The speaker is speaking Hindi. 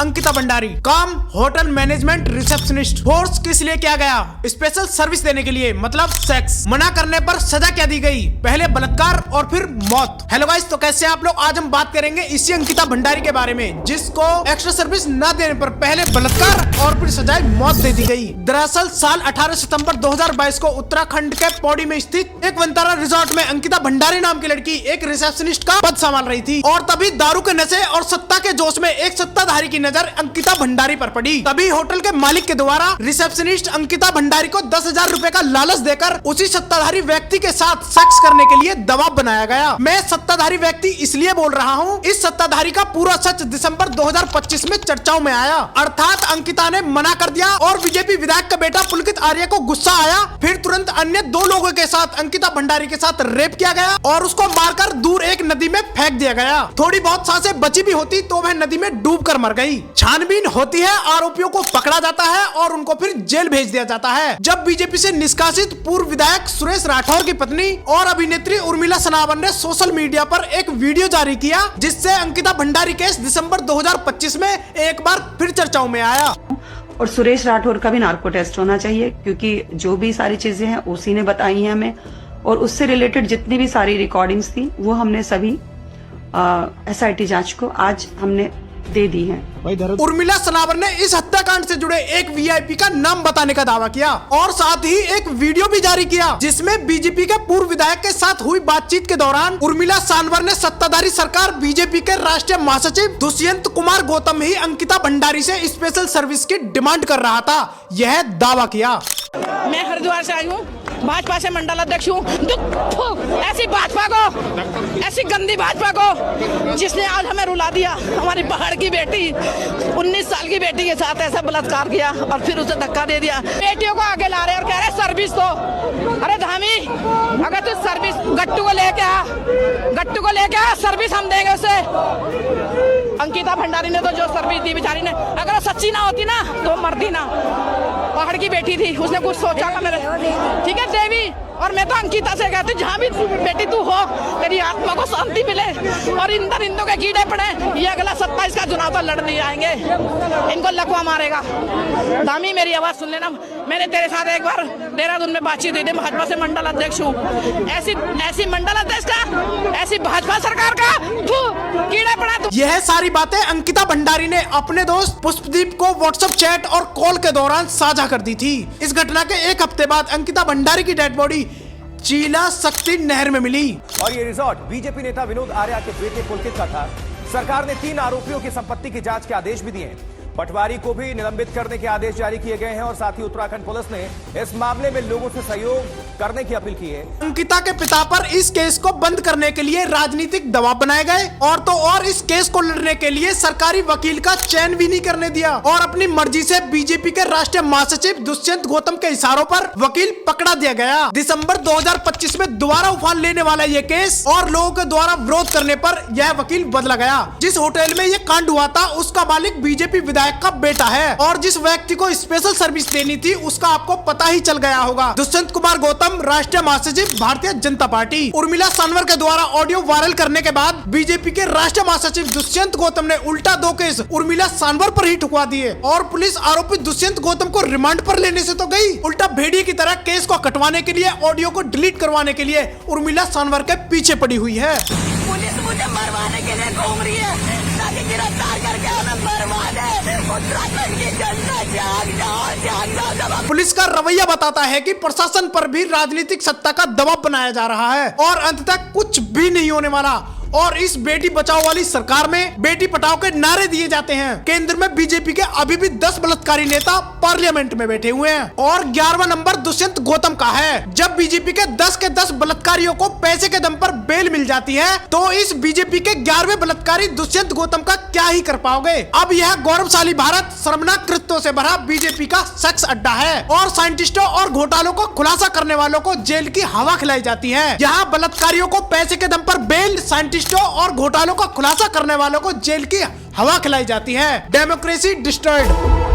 अंकिता भंडारी। काम होटल मैनेजमेंट रिसेप्शनिस्ट। फोर्स किस लिए किया गया? स्पेशल सर्विस देने के लिए, मतलब सेक्स। मना करने पर सजा क्या दी गई? पहले बलात्कार और फिर मौत। हेलो गाइस, तो कैसे आप लोग? आज हम बात करेंगे इसी अंकिता भंडारी के बारे में, जिसको एक्स्ट्रा सर्विस न देने पर पहले बलात्कार और फिर सजाए मौत दे दी गई। दरअसल साल 18 सितंबर 2022 को उत्तराखंड के पौड़ी में स्थित एक वनतारा रिजॉर्ट में अंकिता भंडारी नाम की लड़की एक रिसेप्शनिस्ट का पद संभाल रही थी, और तभी दारू के नशे और सत्ता के जोश में एक सत्ताधारी की नजर अंकिता भंडारी पर पड़ी। तभी होटल के मालिक के द्वारा रिसेप्शनिस्ट अंकिता भंडारी को 10,000 रुपए का लालच देकर उसी सत्ताधारी व्यक्ति के साथ सेक्स करने के लिए दबाव बनाया गया। मैं सत्ताधारी व्यक्ति इसलिए बोल रहा हूँ, इस सत्ताधारी का पूरा सच दिसंबर 2025 में चर्चाओं में आया। अर्थात अंकिता ने मना कर दिया और बीजेपी विधायक का बेटा पुलकित आर्य को गुस्सा आया। फिर तुरंत अन्य 2 लोगों के साथ अंकिता भंडारी के साथ रेप किया गया और उसको मारकर दूर एक नदी में फेंक दिया गया। थोड़ी बहुत सांसें बची भी होती तो वह नदी में डूबकर मर गई। छानबीन होती है, आरोपियों को पकड़ा जाता है और उनको फिर जेल भेज दिया जाता है। जब बीजेपी से निष्कासित पूर्व विधायक सुरेश राठौर की पत्नी और अभिनेत्री उर्मिला सनावन ने सोशल मीडिया पर एक वीडियो जारी किया, जिससे अंकिता भंडारी केस दिसंबर 2025 में एक बार फिर चर्चाओं में आया। और सुरेश राठौर का भी नार्को टेस्ट होना चाहिए, क्योंकि जो भी सारी चीजें हैं उसी ने बताई हैं हमें, और उससे रिलेटेड जितनी भी सारी रिकॉर्डिंग्स थी वो हमने सभी SIT जांच को आज हमने दे दी है। उर्मिला सनावर ने इस हत्याकांड से जुड़े एक VIP का नाम बताने का दावा किया और साथ ही एक वीडियो भी जारी किया, जिसमें बीजेपी के पूर्व विधायक के साथ हुई बातचीत के दौरान उर्मिला सनावर ने सत्ताधारी सरकार बीजेपी के राष्ट्रीय महासचिव दुष्यंत कुमार गौतम ही अंकिता भंडारी से स्पेशल सर्विस की डिमांड कर रहा था, यह दावा किया। मैं हरिद्वार से आई हूँ, भाजपा से मंडल अध्यक्ष हूँ। ऐसी भाजपा को, ऐसी गंदी भाजपा को, जिसने आज हमें रुला दिया। हमारी पहाड़ की बेटी 19 साल की बेटी के साथ ऐसा बलात्कार किया और फिर उसे धक्का दे दिया। बेटियों को आगे ला रहे और कह रहे सर्विस दो। अरे धामी, अगर तू सर्विस गट्टू को लेके आ, सर्विस हम देंगे उसे। अंकिता भंडारी ने तो जो सर्विस दी बेचारी ने, अगर वो सच्ची ना होती ना तो मरती ना। पहाड़ की बेटी थी, उसने कुछ सोचा था मेरे, ठीक है देवी। और मैं तो अंकिता से कहती, जहाँ भी बेटी तू हो, तेरी आत्मा को शांति मिले और इंदर हिंदू के कीड़े पड़े। ये अगला 27 का चुनाव तो लड़ नहीं आएंगे, इनको लकवा मारेगा। दामी मेरी आवाज सुन लेना, मैंने तेरे साथ एक बार देहरादून में बातचीत हुई थी। भाजपा से मंडल अध्यक्ष हूँ। ऐसी मंडल अध्यक्ष का, ऐसी भाजपा सरकार का कीड़े पड़ा। यह सारी बातें अंकिता भंडारी ने अपने दोस्त पुष्पदीप को व्हाट्सएप चैट और कॉल के दौरान साझा कर दी थी। इस घटना के एक हफ्ते बाद अंकिता भंडारी की डेड बॉडी चीला शक्ति नहर में मिली। और ये रिजॉर्ट बीजेपी नेता विनोद आर्या के बेटे पुलकित का था। सरकार ने 3 आरोपियों की संपत्ति की जांच के आदेश भी दिए हैं। पटवारी को भी निलंबित करने के आदेश जारी किए गए हैं और साथ ही उत्तराखंड पुलिस ने इस मामले में लोगों से सहयोग करने की अपील की है। अंकिता के पिता पर इस केस को बंद करने के लिए राजनीतिक दबाव बनाए गए, और तो और इस केस को लड़ने के लिए सरकारी वकील का चयन भी नहीं करने दिया, और अपनी मर्जी से बीजेपी के राष्ट्रीय महासचिव दुष्यंत गौतम के इशारों पर वकील पकड़ा दिया गया। दिसंबर 2025 में दोबारा उफान लेने वाला ये केस और लोगों के द्वारा विरोध करने पर यह वकील बदला गया। जिस होटल में ये कांड हुआ था उसका मालिक बीजेपी विधायक का बेटा है, और जिस व्यक्ति को स्पेशल सर्विस देनी थी उसका आपको पता ही चल गया होगा। दुष्यंत कुमार गौतम, राष्ट्रीय महासचिव भारतीय जनता पार्टी। उर्मिला सनावर के द्वारा ऑडियो वायरल करने के बाद बीजेपी के राष्ट्रीय महासचिव दुष्यंत गौतम ने उल्टा 2 केस उर्मिला सनावर पर ही ठुकवा दिए, और पुलिस आरोपी दुष्यंत गौतम को रिमांड पर लेने से तो गई, उल्टा भेड़िए की तरह केस को कटवाने के लिए, ऑडियो को डिलीट करवाने के लिए उर्मिला सनावर के पीछे पड़ी हुई है। पुलिस मुझे मरवाने के लिए घूम रही है, ताकि गिरफ्तार करके हमें मरवा दे। उत्तराखंड की जनता जाग। पुलिस का रवैया बताता है कि प्रशासन पर भी राजनीतिक सत्ता का दबाव बनाया जा रहा है और अंततः कुछ भी नहीं होने वाला। और इस बेटी बचाओ वाली सरकार में बेटी पटाओ के नारे दिए जाते हैं। केंद्र में बीजेपी के अभी भी 10 बलात्कारी नेता पार्लियामेंट में बैठे हुए हैं और 11वां नंबर दुष्यंत गौतम का है। जब बीजेपी के 10 के 10 बलात्कारियों को पैसे के दम पर बेल मिल जाती है, तो इस बीजेपी के 11वें बलात्कारी दुष्यंत गौतम का क्या ही कर पाओगे। अब यह गौरवशाली भारत शर्मनाक कृत्यों से भरा बीजेपी का सेक्स अड्डा है और साइंटिस्टों और घोटालों को खुलासा करने वालों को जेल की हवा खिलाई जाती है। यहाँ बलात्कारियों को पैसे के दम पर बेल, साइंटिस्टों और घोटालों का खुलासा करने वालों को जेल की हवा खिलाई जाती है। Democracy destroyed.